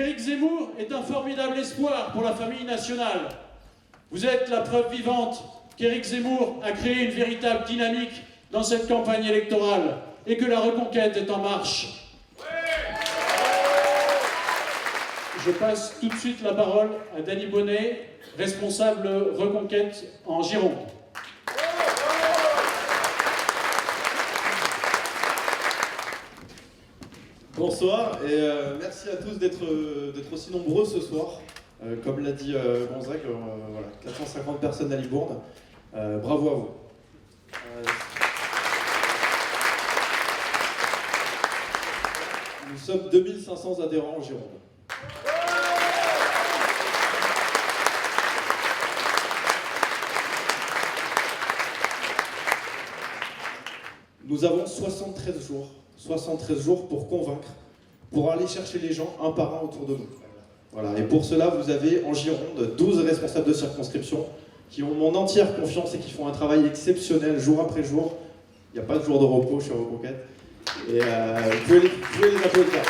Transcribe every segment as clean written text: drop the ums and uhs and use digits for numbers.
qu'Éric Zemmour est un formidable espoir pour la famille nationale. Vous êtes la preuve vivante qu'Éric Zemmour a créé une véritable dynamique dans cette campagne électorale et que la reconquête est en marche. Je passe tout de suite la parole à Dany Bonnet, responsable reconquête en Gironde. Bonsoir et merci à tous d'être aussi nombreux ce soir. Comme l'a dit Gonzague, voilà, 450 personnes à Libourne. Bravo à vous. Nous sommes 2500 adhérents en Gironde. Nous avons 73 jours pour convaincre, pour aller chercher les gens un par un autour de nous. Voilà. Et pour cela, vous avez en Gironde 12 responsables de circonscription qui ont mon entière confiance et qui font un travail exceptionnel jour après jour. Il n'y a pas de jour de repos chez Reconquête. Et vous pouvez les applaudir.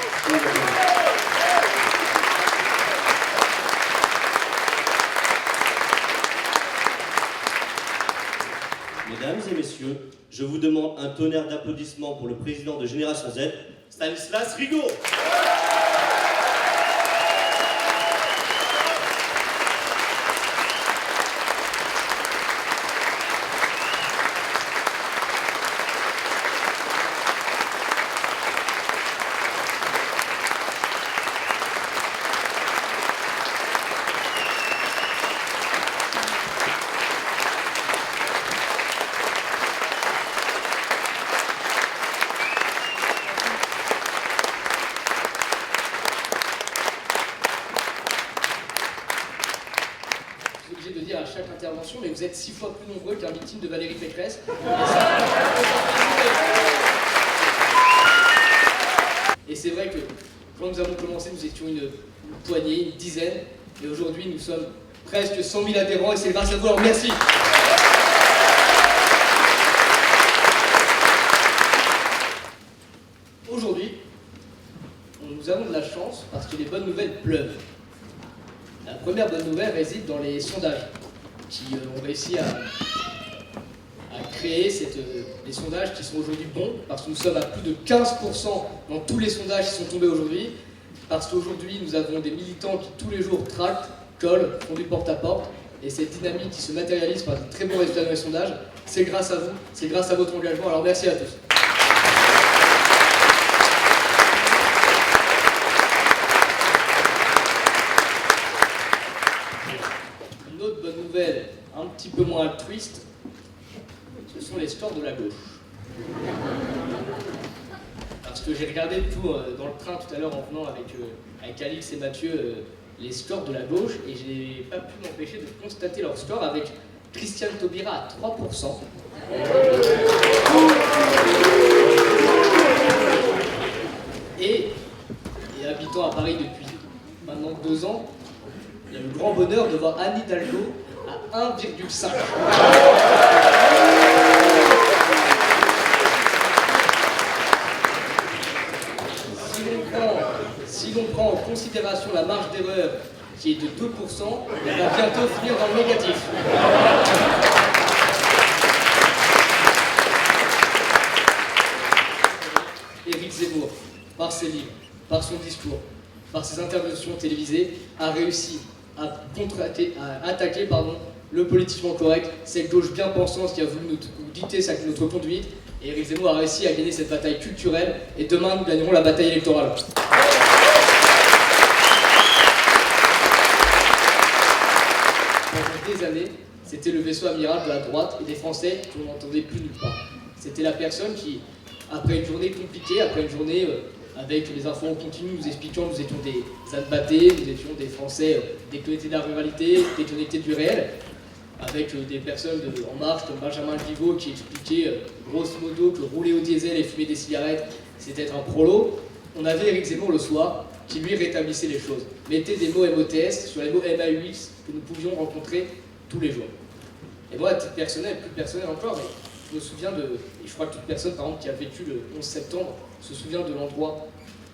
Mesdames et messieurs, je vous demande un tonnerre d'applaudissements pour le président de Génération Z, Stanislas Rigaud. De dire à chaque intervention, mais vous êtes 6 fois plus nombreux qu'un victime de Valérie Pécresse. Et c'est vrai que quand nous avons commencé, nous étions une poignée, une dizaine, et aujourd'hui nous sommes presque 100 000 adhérents, et c'est grâce à vous, alors merci. Aujourd'hui, nous avons de la chance parce que les bonnes nouvelles pleuvent. La première bonne nouvelle réside dans les sondages qui ont réussi à créer des sondages qui sont aujourd'hui bons parce que nous sommes à plus de 15% dans tous les sondages qui sont tombés aujourd'hui, parce qu'aujourd'hui nous avons des militants qui tous les jours tractent, collent, font du porte-à-porte, et cette dynamique qui se matérialise par de très bons résultats dans les sondages, c'est grâce à vous, c'est grâce à votre engagement, alors merci à tous. Un petit peu moins altruiste, ce sont les scores de la gauche. Parce que j'ai regardé tout dans le train tout à l'heure en venant avec Alix et Mathieu les scores de la gauche et j'ai pas pu m'empêcher de constater leurs scores avec Christiane Taubira à 3%. Et habitant à Paris depuis maintenant 2 ans, il y a le grand bonheur de voir Anne Hidalgo à 1,5. Si l'on prend en considération la marge d'erreur qui est de 2%, elle va bientôt finir dans le négatif. Éric Zemmour, par ses livres, par son discours, par ses interventions télévisées, a réussi à attaquer le politiquement correct, cette gauche bien pensante qui a voulu nous dicter notre conduite, et Éric Zemmour a réussi à gagner cette bataille culturelle, et demain nous gagnerons la bataille électorale. Pendant des années, c'était le vaisseau amiral de la droite et des Français qu'on n'entendait plus nulle part. C'était la personne qui, après une journée compliquée, après une journée avec les infos en continu nous expliquant que nous étions des Anne-Batté, nous étions des Français déconnectés de la ruralité, déconnectés du réel, avec des personnes En Marche comme Benjamin Vigo qui expliquait grosso modo que rouler au diesel et fumer des cigarettes, c'était être un prolo. On avait Éric Zemmour le soir qui lui rétablissait les choses, mettait des mots MOTS sur les mots MAUX que nous pouvions rencontrer tous les jours. Et moi, à titre personnel, plus personnel encore, mais je me souviens et je crois que toute personne par exemple qui a vécu le 11 septembre se souvient de l'endroit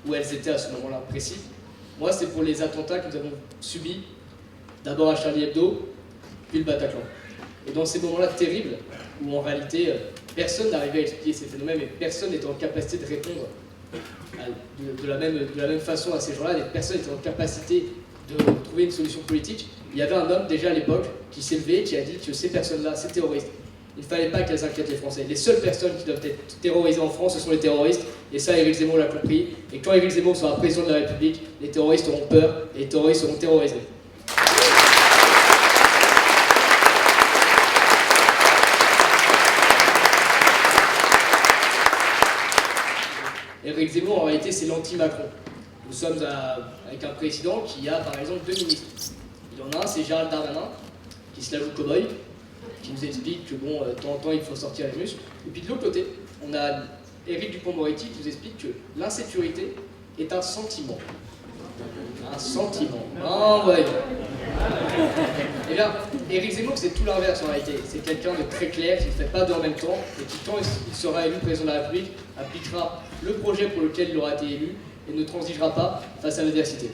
où elles étaient à ce moment-là précis. Moi, c'est pour les attentats que nous avons subis, d'abord à Charlie Hebdo, puis le Bataclan. Et dans ces moments-là terribles, où en réalité, personne n'arrivait à expliquer ces phénomènes et personne n'était en capacité de répondre de la même façon à ces gens-là, personne n'était en capacité de trouver une solution politique, il y avait un homme déjà à l'époque qui s'est levé et qui a dit que ces personnes-là, ces terroristes, il ne fallait pas qu'elles inquiètent les Français. Les seules personnes qui doivent être terrorisées en France, ce sont les terroristes, et ça, Éric Zemmour l'a compris. Et quand Éric Zemmour sera président de la République, les terroristes auront peur et les terroristes seront terrorisés. Éric Zemmour, en réalité, c'est l'anti-Macron. Nous sommes avec un président qui a, par exemple, 2 ministres. Il y en a un, c'est Gérald Darmanin, qui se la joue cow-boy, qui nous explique que, bon, de temps en temps, il faut sortir les muscles. Et puis de l'autre côté, on a Éric Dupond-Moretti qui nous explique que l'insécurité est un sentiment. Un sentiment. Ah ouais. Eh bien, Éric Zemmour, c'est tout l'inverse en réalité. C'est quelqu'un de très clair, qui ne fait pas deux en même temps, et qui, quand il sera élu président de la République, appliquera le projet pour lequel il aura été élu, et ne transigera pas face à l'adversité.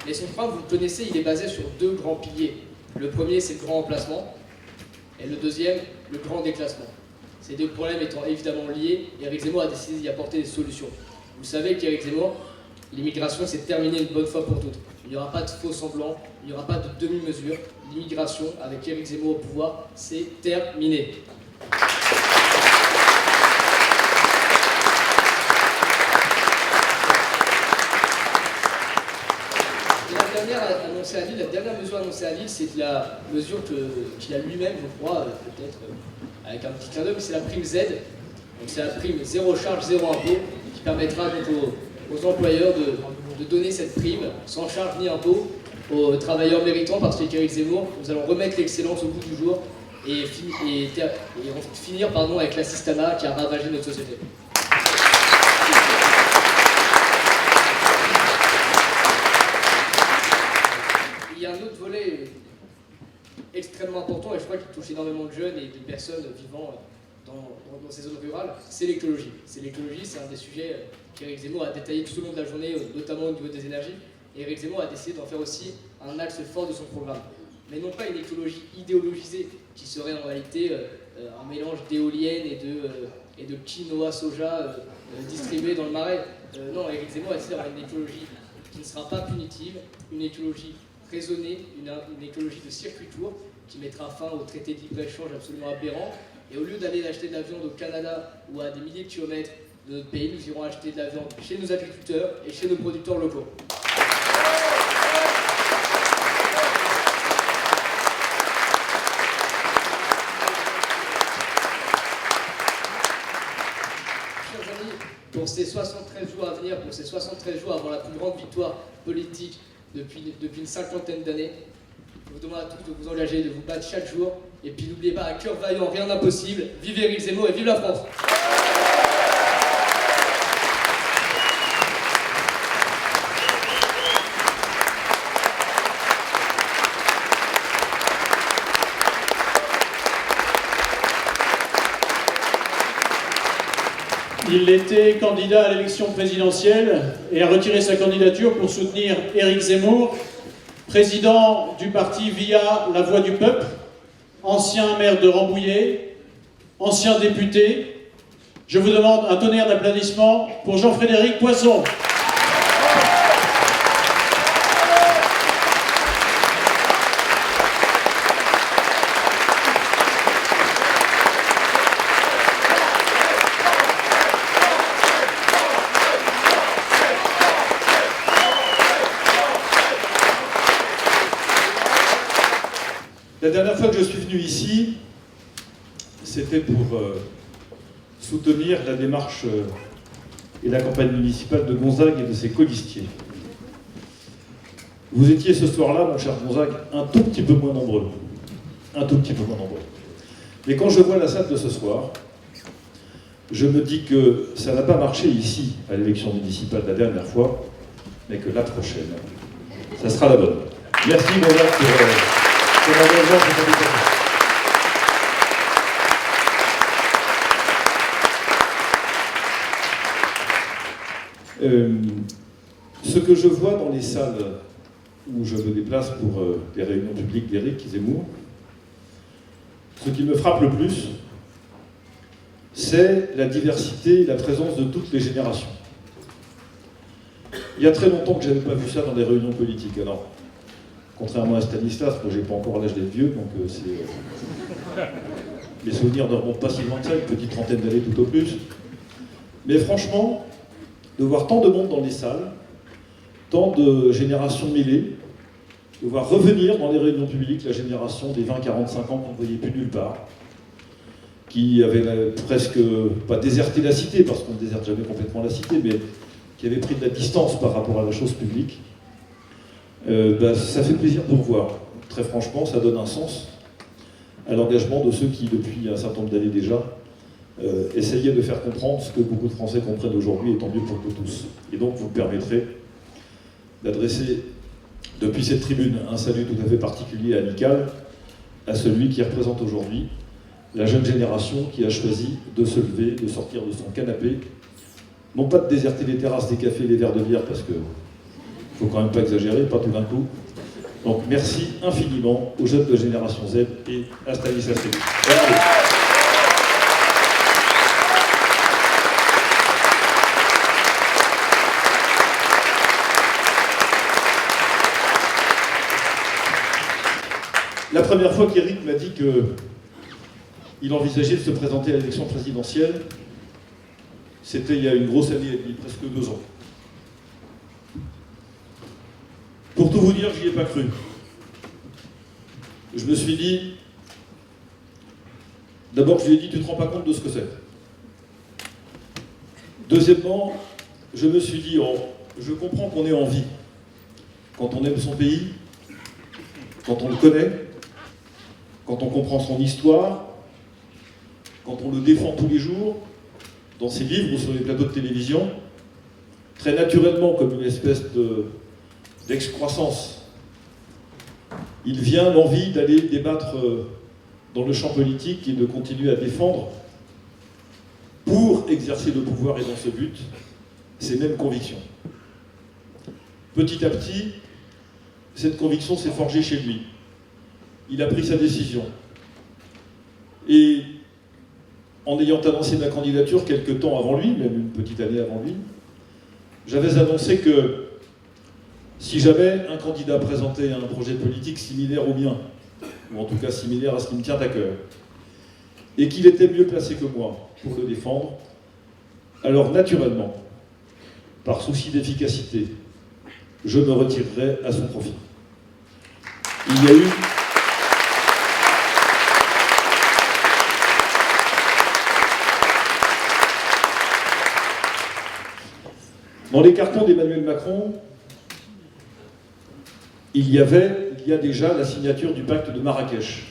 Et son programme, vous le connaissez, il est basé sur 2 grands piliers. Le premier, c'est le grand emplacement, et le deuxième, le grand déclassement. Ces 2 problèmes étant évidemment liés, et Éric Zemmour a décidé d'y apporter des solutions. Vous savez qu'Éric Zemmour, l'immigration, c'est terminé une bonne fois pour toutes. Il n'y aura pas de faux semblants, il n'y aura pas de demi-mesure. L'immigration, avec Éric Zemmour au pouvoir, c'est terminé. La dernière mesure annoncée à Lille, c'est la mesure qu'il a lui-même, je crois, peut-être avec un petit clin d'œil, mais c'est la prime Z. Donc c'est la prime zéro charge, zéro impôt, qui permettra donc aux employeurs de donner cette prime sans charge ni impôt aux travailleurs méritants, parce qu'avec Éric Zemmour, nous allons remettre l'excellence au bout du jour et finir avec l'assistanat qui a ravagé notre société. Il y a un autre volet extrêmement important, et je crois qu'il touche énormément de jeunes et de personnes vivant dans ces zones rurales, c'est l'écologie. C'est un des sujets qu'Éric Zemmour a détaillé tout au long de la journée, notamment au niveau des énergies. Et Éric Zemmour a décidé d'en faire aussi un axe fort de son programme. Mais non pas une écologie idéologisée, qui serait en réalité un mélange d'éoliennes et de quinoa soja distribués dans le marais. Non, Éric Zemmour a décidé d'avoir une écologie qui ne sera pas punitive, une écologie raisonnée, une écologie de circuit court qui mettra fin au traité de libre-échange absolument aberrant. Et au lieu d'aller acheter de la viande au Canada ou à des milliers de kilomètres de notre pays, nous irons acheter de la viande chez nos agriculteurs et chez nos producteurs locaux. Chers amis, pour ces 73 jours à venir, pour ces 73 jours avant la plus grande victoire politique depuis une 50aine d'années, je vous demande à tous de vous engager, de vous battre chaque jour. Et puis n'oubliez pas, à cœur vaillant, rien d'impossible. Vive Éric Zemmour et vive la France! Il était candidat à l'élection présidentielle et a retiré sa candidature pour soutenir Éric Zemmour, président du parti Via la Voix du Peuple, ancien maire de Rambouillet, ancien député. Je vous demande un tonnerre d'applaudissements pour Jean-Frédéric Poisson. La dernière fois que je suis venu ici, c'était pour soutenir la démarche et la campagne municipale de Gonzague et de ses colistiers. Vous étiez ce soir-là, mon cher Gonzague, un tout petit peu moins nombreux. Un tout petit peu moins nombreux. Mais quand je vois la salle de ce soir, je me dis que ça n'a pas marché ici, à l'élection municipale la dernière fois, mais que la prochaine, ça sera la bonne. Merci Gonzague pour l'engagement de cette invitation. Ce que je vois dans les salles où je me déplace pour des réunions publiques d'Éric Zemmour, ce qui me frappe le plus, c'est la diversité et la présence de toutes les générations. Il y a très longtemps que je n'avais pas vu ça dans des réunions politiques. Alors, contrairement à Stanislas, moi j'ai pas encore l'âge d'être vieux, donc les souvenirs ne remontent pas si loin que ça, une petite trentaine d'années tout au plus. Mais franchement, de voir tant de monde dans les salles, tant de générations mêlées, de voir revenir dans les réunions publiques la génération des 20-45 ans qu'on ne voyait plus nulle part, qui avait presque, pas déserté la cité, parce qu'on ne déserte jamais complètement la cité, mais qui avait pris de la distance par rapport à la chose publique, ça fait plaisir de revoir. Très franchement, ça donne un sens à l'engagement de ceux qui, depuis un certain nombre d'années déjà, essayaient de faire comprendre ce que beaucoup de Français comprennent aujourd'hui, et tant mieux pour nous tous. Et donc, vous me permettrez d'adresser, depuis cette tribune, un salut tout à fait particulier et amical à celui qui représente aujourd'hui la jeune génération qui a choisi de se lever, de sortir de son canapé, non pas de déserter les terrasses, des cafés et les verres de bière, parce que faut quand même pas exagérer, pas tout d'un coup. Donc merci infiniment aux jeunes de Génération Z et à Stanislas Guerini. La première fois qu'Éric m'a dit qu'il envisageait de se présenter à l'élection présidentielle, c'était il y a une grosse année et demie, presque 2 ans. Pour tout vous dire, j'y ai pas cru. Je me suis dit, d'abord je lui ai dit, tu ne te rends pas compte de ce que c'est. Deuxièmement, je me suis dit, oh, je comprends qu'on ait envie, quand on aime son pays, quand on le connaît, quand on comprend son histoire, quand on le défend tous les jours, dans ses livres ou sur les plateaux de télévision, très naturellement comme une espèce d'excroissance. Il vient l'envie d'aller débattre dans le champ politique et de continuer à défendre, pour exercer le pouvoir et dans ce but, ses mêmes convictions. Petit à petit, cette conviction s'est forgée chez lui. Il a pris sa décision. Et en ayant annoncé ma candidature quelque temps avant lui, même une petite année avant lui, j'avais annoncé que si jamais un candidat présentait un projet politique similaire au mien, ou en tout cas similaire à ce qui me tient à cœur, et qu'il était mieux placé que moi pour le défendre, alors naturellement, par souci d'efficacité, je me retirerai à son profit. Il y a eu dans les cartons d'Emmanuel Macron, il y a déjà la signature du pacte de Marrakech.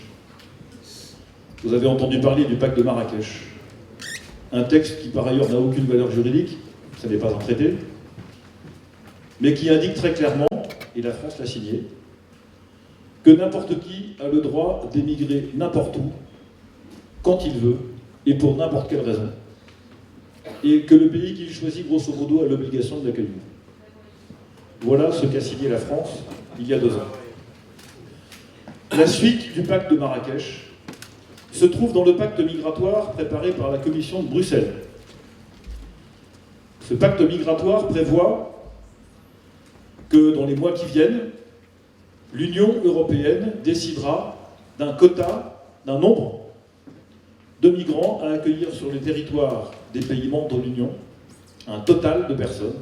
Vous avez entendu parler du pacte de Marrakech. Un texte qui par ailleurs n'a aucune valeur juridique, ce n'est pas un traité, mais qui indique très clairement, et la France l'a signé, que n'importe qui a le droit d'émigrer n'importe où, quand il veut, et pour n'importe quelle raison, et que le pays qu'il choisit, grosso modo, a l'obligation de l'accueillir. Voilà ce qu'a signé la France il y a 2 ans. La suite du pacte de Marrakech se trouve dans le pacte migratoire préparé par la Commission de Bruxelles. Ce pacte migratoire prévoit que dans les mois qui viennent, l'Union européenne décidera d'un quota, d'un nombre de migrants à accueillir sur le territoire des pays membres de l'Union, un total de personnes,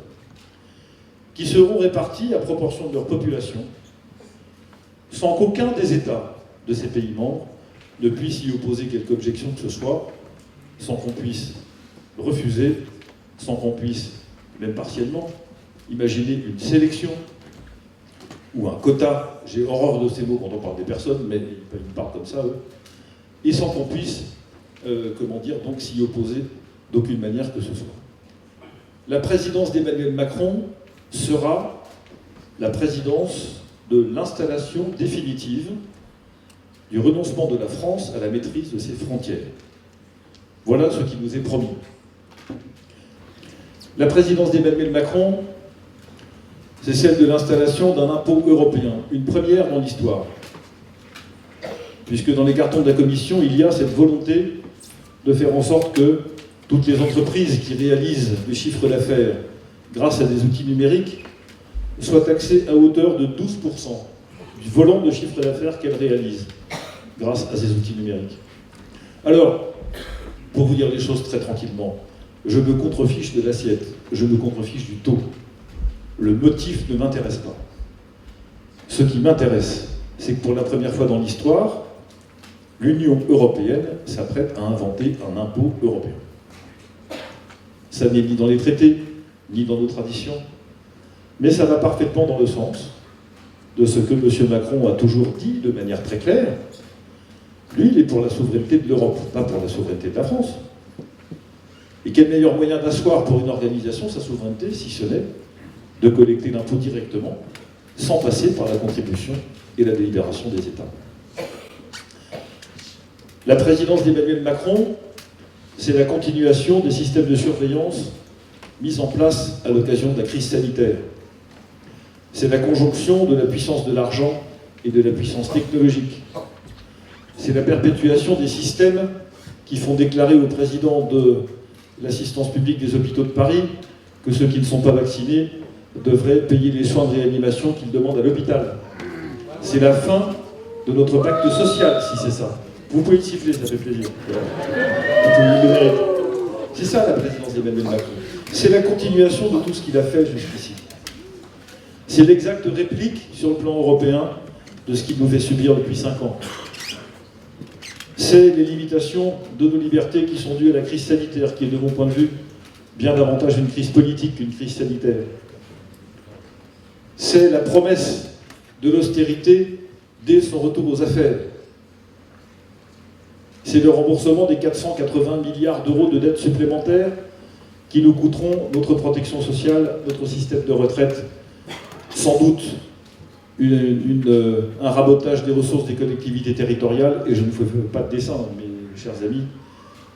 qui seront répartis à proportion de leur population, sans qu'aucun des États de ces pays membres ne puisse y opposer quelque objection que ce soit, sans qu'on puisse refuser, sans qu'on puisse, même partiellement, imaginer une sélection ou un quota. J'ai horreur de ces mots quand on parle des personnes, mais ils parlent comme ça, eux. Et sans qu'on puisse, donc s'y opposer d'aucune manière que ce soit. La présidence d'Emmanuel Macron sera la présidence de l'installation définitive du renoncement de la France à la maîtrise de ses frontières. Voilà ce qui nous est promis. La présidence d'Emmanuel Macron, c'est celle de l'installation d'un impôt européen, une première dans l'histoire. Puisque dans les cartons de la Commission, il y a cette volonté de faire en sorte que toutes les entreprises qui réalisent des chiffres d'affaires grâce à des outils numériques soient taxées à hauteur de 12% du volant de chiffre d'affaires qu'elles réalisent grâce à ces outils numériques. Alors, pour vous dire les choses très tranquillement, je me contrefiche de l'assiette, je me contrefiche du taux. Le motif ne m'intéresse pas. Ce qui m'intéresse, c'est que pour la première fois dans l'histoire, l'Union européenne s'apprête à inventer un impôt européen. Ça n'est ni dans les traités, ni dans nos traditions, mais ça va parfaitement dans le sens de ce que M. Macron a toujours dit de manière très claire. Lui, il est pour la souveraineté de l'Europe, pas pour la souveraineté de la France. Et quel meilleur moyen d'asseoir pour une organisation sa souveraineté, si ce n'est de collecter l'impôt directement, sans passer par la contribution et la délibération des États. La présidence d'Emmanuel Macron, c'est la continuation des systèmes de surveillance mis en place à l'occasion de la crise sanitaire. C'est la conjonction de la puissance de l'argent et de la puissance technologique. C'est la perpétuation des systèmes qui font déclarer au président de l'assistance publique des hôpitaux de Paris que ceux qui ne sont pas vaccinés devraient payer les soins de réanimation qu'ils demandent à l'hôpital. C'est la fin de notre pacte social, si c'est ça. Vous pouvez le siffler, ça fait plaisir. C'est ça la présidence d'Emmanuel Macron. C'est la continuation de tout ce qu'il a fait jusqu'ici. C'est l'exacte réplique sur le plan européen de ce qu'il nous fait subir depuis 5 ans. C'est les limitations de nos libertés qui sont dues à la crise sanitaire, qui est de mon point de vue bien davantage une crise politique qu'une crise sanitaire. C'est la promesse de l'austérité dès son retour aux affaires. C'est le remboursement des 480 milliards d'euros de dettes supplémentaires qui nous coûteront notre protection sociale, notre système de retraite, sans doute un rabotage des ressources des collectivités territoriales, et je ne fais pas de dessin, mes chers amis,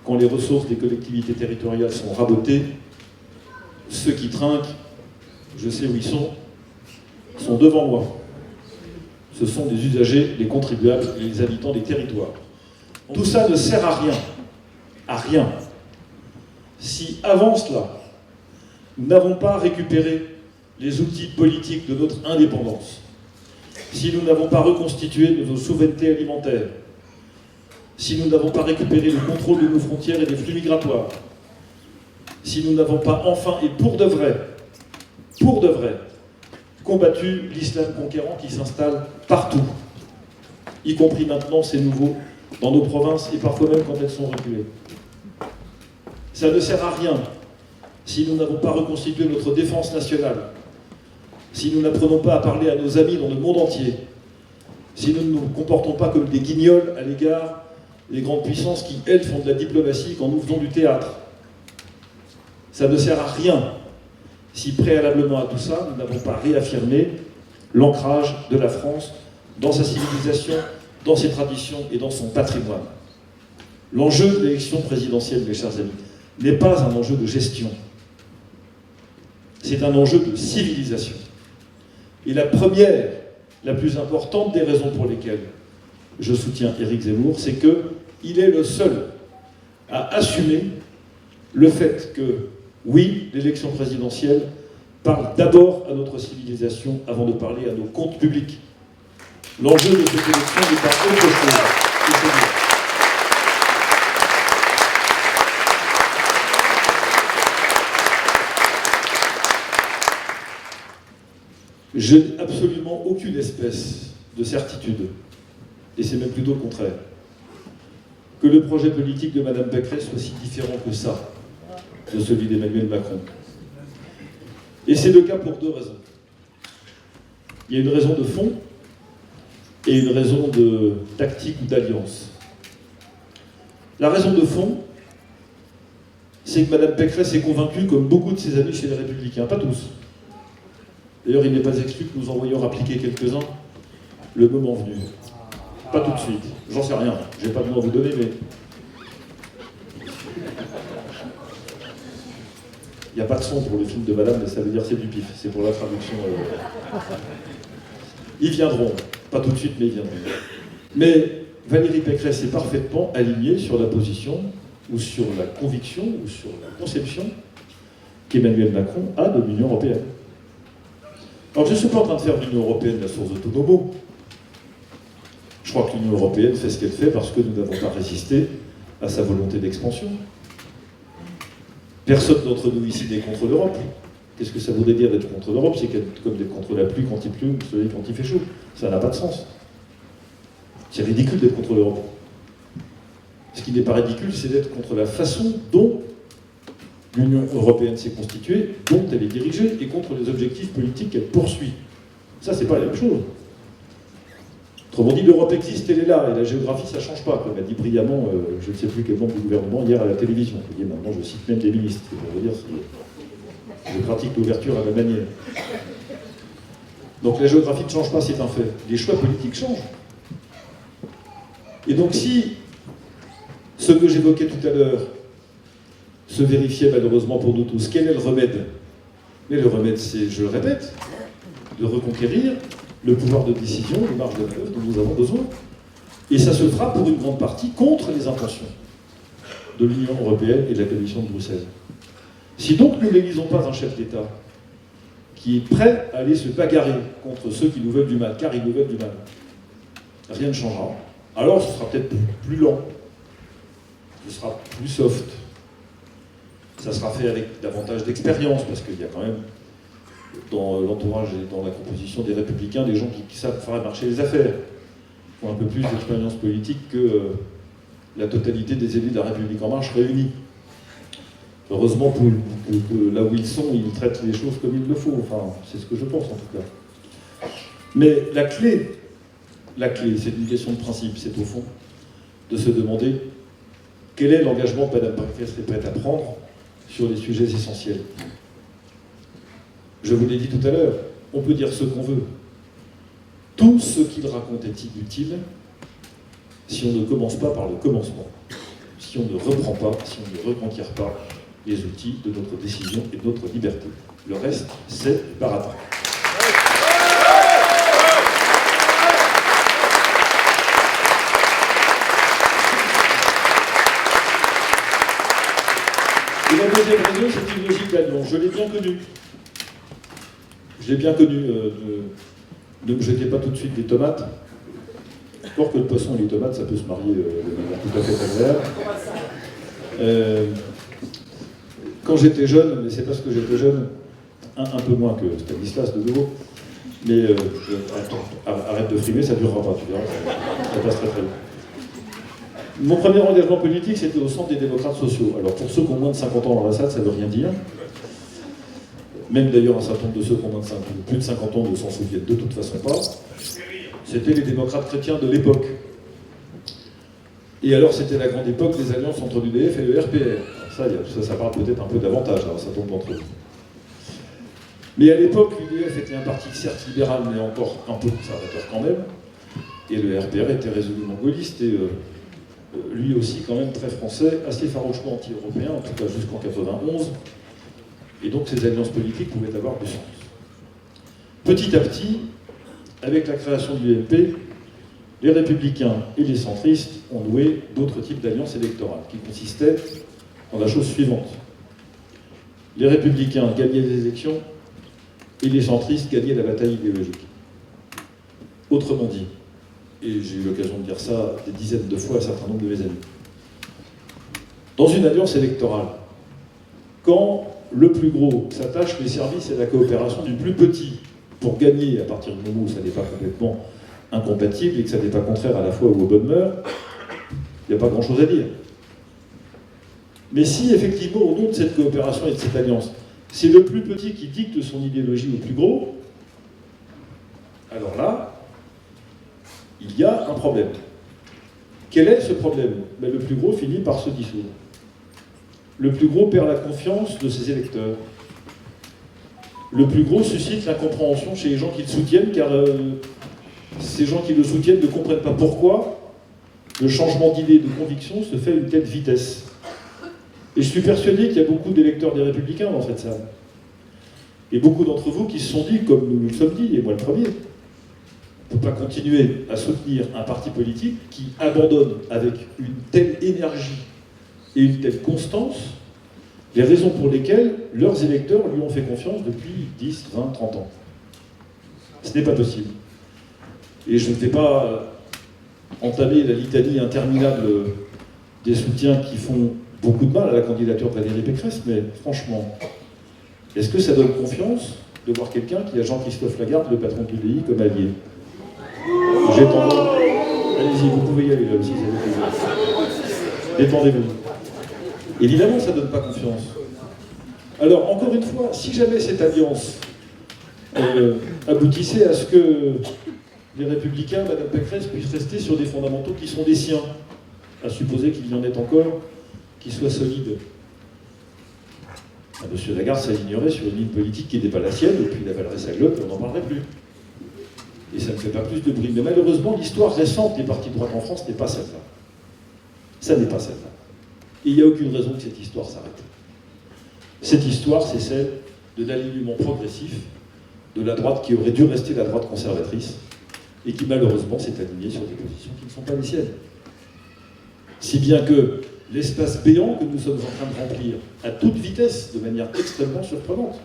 quand les ressources des collectivités territoriales sont rabotées, ceux qui trinquent, je sais où ils sont devant moi. Ce sont des usagers, les contribuables et les habitants des territoires. Tout ça ne sert à rien, si avant cela, nous n'avons pas récupéré les outils politiques de notre indépendance, si nous n'avons pas reconstitué nos souverainetés alimentaires, si nous n'avons pas récupéré le contrôle de nos frontières et des flux migratoires, si nous n'avons pas enfin et pour de vrai, combattu l'islam conquérant qui s'installe partout, y compris maintenant, c'est nouveau, dans nos provinces et parfois même quand elles sont reculées. Ça ne sert à rien si nous n'avons pas reconstitué notre défense nationale, si nous n'apprenons pas à parler à nos amis dans le monde entier, si nous ne nous comportons pas comme des guignols à l'égard des grandes puissances qui, elles, font de la diplomatie quand nous faisons du théâtre. Ça ne sert à rien si, préalablement à tout ça, nous n'avons pas réaffirmé l'ancrage de la France dans sa civilisation, dans ses traditions et dans son patrimoine. L'enjeu de l'élection présidentielle, mes chers amis, n'est pas un enjeu de gestion. C'est un enjeu de civilisation. Et la première, la plus importante des raisons pour lesquelles je soutiens Éric Zemmour, c'est qu'il est le seul à assumer le fait que, oui, l'élection présidentielle parle d'abord à notre civilisation avant de parler à nos comptes publics. L'enjeu de cette élection n'est pas autre chose que celui-là. Je n'ai absolument aucune espèce de certitude, et c'est même plutôt le contraire, que le projet politique de Mme Pécresse soit si différent que ça de celui d'Emmanuel Macron. Et c'est le cas pour 2 raisons. Il y a une raison de fond et une raison de tactique ou d'alliance. La raison de fond, c'est que Mme Pécresse est convaincue, comme beaucoup de ses amis chez les Républicains, pas tous. D'ailleurs, il n'est pas exclu que nous envoyions appliquer quelques-uns le moment venu. Pas tout de suite, j'en sais rien, je n'ai pas de nom à vous donner, mais... Il n'y a pas de son pour le film de madame, mais ça veut dire c'est du pif, c'est pour la traduction. Ils viendront, pas tout de suite, mais ils viendront. Mais Valérie Pécresse est parfaitement alignée sur la position, ou sur la conviction, ou sur la conception qu'Emmanuel Macron a de l'Union européenne. Alors je ne suis pas en train de faire de l'Union européenne la source de tous nos maux. Je crois que l'Union européenne fait ce qu'elle fait parce que nous n'avons pas résisté à sa volonté d'expansion. Personne d'entre nous ici n'est contre l'Europe. Qu'est-ce que ça voudrait dire d'être contre l'Europe? C'est comme d'être contre la pluie quand il pleut ou le soleil quand il fait chaud. Ça n'a pas de sens. C'est ridicule d'être contre l'Europe. Ce qui n'est pas ridicule, c'est d'être contre la façon dont l'Union européenne s'est constituée, dont elle est dirigée, et contre les objectifs politiques qu'elle poursuit. Ça, c'est pas la même chose. Autrement dit, l'Europe existe, elle est là, et la géographie, ça ne change pas, comme a dit brillamment, je ne sais plus quel membre du gouvernement, hier à la télévision. Et maintenant, je cite même des ministres. On va dire, je pratique l'ouverture à ma manière. Donc la géographie ne change pas, c'est un fait. Les choix politiques changent. Et donc si ce que j'évoquais tout à l'heure se vérifiait malheureusement pour nous tous, quel est le remède? Mais le remède, c'est, je le répète, de reconquérir le pouvoir de décision, les marges de manœuvre dont nous avons besoin. Et ça se fera pour une grande partie contre les intentions de l'Union européenne et de la Commission de Bruxelles. Si donc nous n'élisons pas un chef d'État qui est prêt à aller se bagarrer contre ceux qui nous veulent du mal, car ils nous veulent du mal, rien ne changera. Alors ce sera peut-être plus lent, ce sera plus soft, ça sera fait avec davantage d'expérience, parce qu'il y a quand même dans l'entourage et dans la composition des Républicains des gens qui savent faire marcher les affaires, qui ont un peu plus d'expérience politique que la totalité des élus de la République En Marche réunis. Heureusement que là où ils sont, ils traitent les choses comme il le faut, enfin c'est ce que je pense en tout cas. Mais la clé, c'est une question de principe, c'est au fond de se demander quel est l'engagement que Mme Pécresse est prête à prendre sur les sujets essentiels. Je vous l'ai dit tout à l'heure, on peut dire ce qu'on veut. Tout ce qu'il raconte est inutile si on ne commence pas par le commencement, si on ne reprend pas, si on ne reconquiert pas les outils de notre décision et de notre liberté. Le reste, c'est du baratin. Et la deuxième raison, c'est une logique d'alliance. Je l'ai bien connue. Je l'ai bien connu. Ne me jetez pas tout de suite des tomates. Encore que le poisson et les tomates, ça peut se marier de manière tout à fait agréable. Quand j'étais jeune, mais c'est parce que j'étais jeune, un peu moins que Stanislas de nouveau, mais arrête de frimer, ça ne durera pas, tu verras, ça passe très très bien. Mon premier engagement politique, c'était au centre des démocrates sociaux. Alors pour ceux qui ont moins de 50 ans dans la salle, ça ne veut rien dire. Même d'ailleurs un certain nombre de ceux qui ont plus de 50 ans ne s'en souviennent de toute façon pas. C'était les démocrates chrétiens de l'époque. Et alors c'était la grande époque des alliances entre l'UDF et le RPR. Ça parle peut-être un peu davantage, alors ça tombe d'entre eux. Mais à l'époque, l'UDF était un parti certes libéral, mais encore un peu conservateur quand même. Et le RPR était résolument gaulliste et lui aussi quand même très français, assez farouchement anti-européen, en tout cas jusqu'en 91. Et donc ces alliances politiques pouvaient avoir du sens. Petit à petit, avec la création de l'UMP, les républicains et les centristes ont noué d'autres types d'alliances électorales qui consistaient dans la chose suivante. Les républicains gagnaient les élections et les centristes gagnaient la bataille idéologique. Autrement dit, et j'ai eu l'occasion de dire ça des dizaines de fois à un certain nombre de mes amis, dans une alliance électorale, quand le plus gros s'attache les services et la coopération du plus petit pour gagner à partir du moment où ça n'est pas complètement incompatible et que ça n'est pas contraire à la foi ou aux bonnes mœurs, il n'y a pas grand-chose à dire. Mais si effectivement, au nom de cette coopération et de cette alliance, c'est le plus petit qui dicte son idéologie au plus gros, alors là, il y a un problème. Quel est ce problème? Le plus gros finit par se dissoudre. Le plus gros perd la confiance de ses électeurs. Le plus gros suscite l'incompréhension chez les gens qui le soutiennent, car ces gens qui le soutiennent ne comprennent pas pourquoi le changement d'idée et de conviction se fait à une telle vitesse. Et je suis persuadé qu'il y a beaucoup d'électeurs des Républicains dans cette salle. Et beaucoup d'entre vous qui se sont dit, comme nous nous le sommes dit, et moi le premier, on ne peut pas continuer à soutenir un parti politique qui abandonne avec une telle énergie et une telle constance les raisons pour lesquelles leurs électeurs lui ont fait confiance depuis 10, 20, 30 ans. Ce n'est pas possible. Et je ne vais pas entamer la litanie interminable des soutiens qui font beaucoup de mal à la candidature de Valérie Pécresse, mais franchement, est-ce que ça donne confiance de voir quelqu'un qui a Jean-Christophe Lagarde, le patron du pays, comme allié? J'ai tendance... Allez-y, vous pouvez y aller là aussi, ça vous plaisir. Détendez-vous. Évidemment, ça ne donne pas confiance. Alors, encore une fois, si jamais cette alliance aboutissait à ce que les Républicains, Mme Pécresse, puissent rester sur des fondamentaux qui sont des siens, à supposer qu'il y en ait encore, qui soient solides. M. Lagarde s'alignerait sur une ligne politique qui n'était pas la sienne, et puis il avalerait sa glotte et on n'en parlerait plus. Et ça ne fait pas plus de bruit. Mais malheureusement, l'histoire récente des partis de droite en France n'est pas celle-là. Ça n'est pas celle-là. Et il n'y a aucune raison que cette histoire s'arrête. Cette histoire, c'est celle de l'alignement progressif de la droite qui aurait dû rester la droite conservatrice et qui malheureusement s'est alignée sur des positions qui ne sont pas les siennes. Si bien que l'espace béant que nous sommes en train de remplir à toute vitesse, de manière extrêmement surprenante,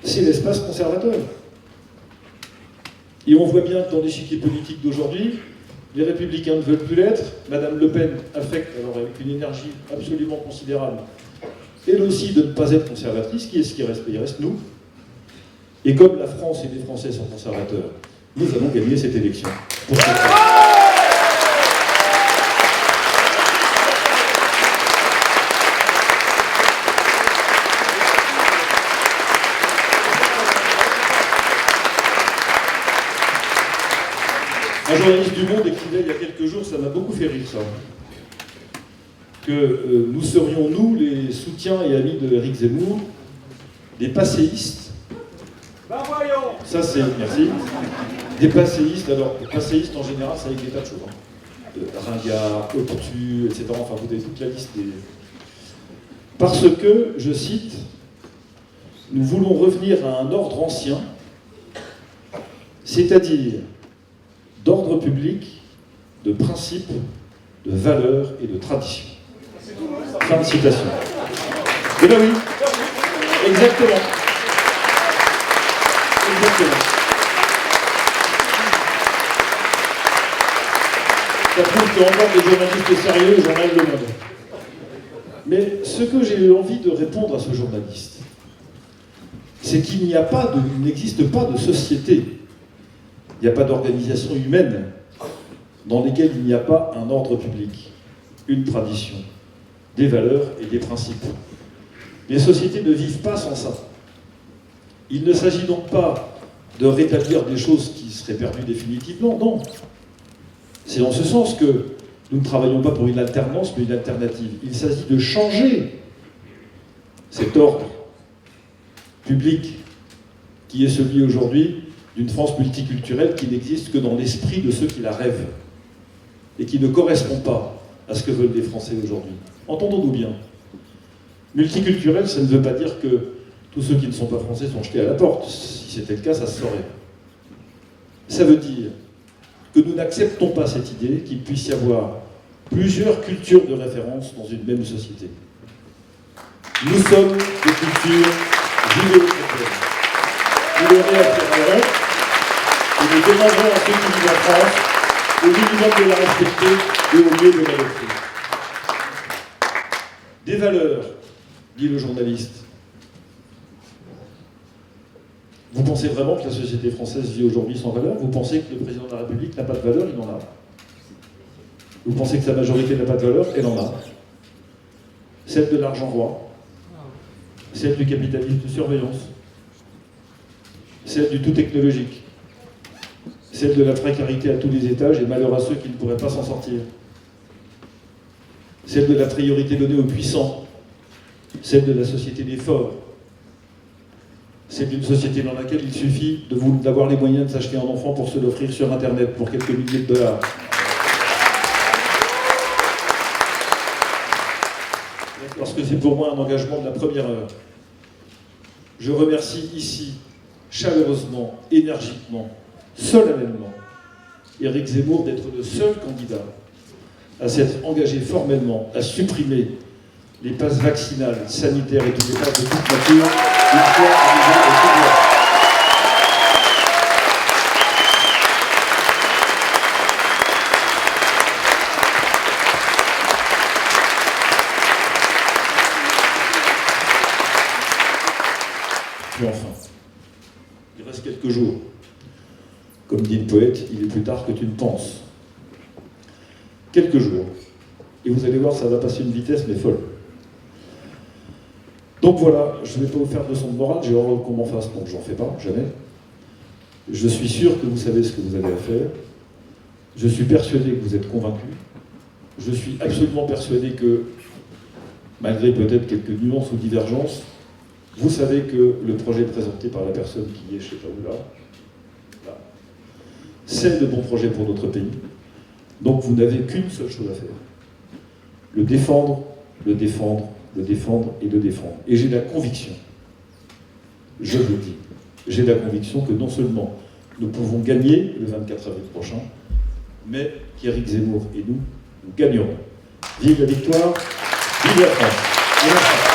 c'est l'espace conservateur. Et on voit bien que dans l'échiquier politique d'aujourd'hui, les Républicains ne veulent plus l'être. Madame Le Pen affecte, alors avec une énergie absolument considérable, elle aussi de ne pas être conservatrice. Qui est-ce qui reste? Il reste nous. Et comme la France et les Français sont conservateurs, nous allons gagner cette élection. Pour cette raison. Un journaliste du Monde écrivait il y a quelques jours, ça m'a beaucoup fait rire ça, que nous serions, nous, les soutiens et amis de Éric Zemmour, des passéistes. Ça c'est, merci, des passéistes. Alors, les passéistes en général, ça avec des tas de choses. Ringards, obtus, etc. Enfin, vous avez toute la liste des... Parce que, je cite, nous voulons revenir à un ordre ancien, c'est-à-dire d'ordre public, de principes, de valeurs et de traditions. Fin de citation. Eh bien oui, exactement. Exactement. Ça prouve qu'il y a encore des journalistes sérieux au journal Le Monde. Mais ce que j'ai eu envie de répondre à ce journaliste, c'est qu'il n'existe pas de société, il n'y a pas d'organisation humaine dans lesquelles il n'y a pas un ordre public, une tradition, des valeurs et des principes. Les sociétés ne vivent pas sans ça. Il ne s'agit donc pas de rétablir des choses qui seraient perdues définitivement, non. C'est en ce sens que nous ne travaillons pas pour une alternance, mais une alternative. Il s'agit de changer cet ordre public qui est celui aujourd'hui d'une France multiculturelle qui n'existe que dans l'esprit de ceux qui la rêvent et qui ne correspond pas à ce que veulent les Français aujourd'hui. Entendons-nous bien. Multiculturel, ça ne veut pas dire que tous ceux qui ne sont pas français sont jetés à la porte. Si c'était le cas, ça se saurait. Ça veut dire que nous n'acceptons pas cette idée qu'il puisse y avoir plusieurs cultures de référence dans une même société. Nous sommes des cultures judéo-chrétiennes. Nous le réaffirmerons et nous demanderons à ceux qui vivent en France au minimum de la respecter et au mieux de l'adopter. Des valeurs, dit le journaliste. Vous pensez vraiment que la société française vit aujourd'hui sans valeur? Vous pensez que le président de la République n'a pas de valeur? Il en a. Vous pensez que sa majorité n'a pas de valeur? Elle en a. Celle de l'argent roi, celle du capitalisme de surveillance, celle du tout technologique, celle de la précarité à tous les étages et malheur à ceux qui ne pourraient pas s'en sortir, celle de la priorité donnée aux puissants, celle de la société des forts, celle d'une société dans laquelle il suffit d'avoir les moyens de s'acheter un enfant pour se l'offrir sur Internet pour quelques milliers de dollars. La parce que c'est pour moi un engagement de la première heure. Je remercie ici, chaleureusement, énergiquement, solennellement, Éric Zemmour d'être le seul candidat à s'être engagé formellement à supprimer les passes vaccinales, sanitaires et toutes les passes de toute nature une fois arrivé au pouvoir. Puis enfin, il reste quelques jours. Comme dit le poète, il est plus tard que tu ne penses. Quelques jours. Et vous allez voir, ça va passer une vitesse, mais folle. Donc voilà, je ne vais pas vous faire de leçon de morale, j'ai horreur qu'on m'en fasse, donc j'en fais pas, jamais. Je suis sûr que vous savez ce que vous avez à faire. Je suis persuadé que vous êtes convaincus. Je suis absolument persuadé que, malgré peut-être quelques nuances ou divergences, vous savez que le projet présenté par la personne qui est, je ne sais pas où là, c'est le bon projet pour notre pays. Donc vous n'avez qu'une seule chose à faire. Le défendre, le défendre, le défendre et le défendre. Et j'ai la conviction, je vous le dis, j'ai la conviction que non seulement nous pouvons gagner le 24 avril prochain, mais qu'Éric Zemmour et nous gagnerons. Vive la victoire, vive la France. Et merci.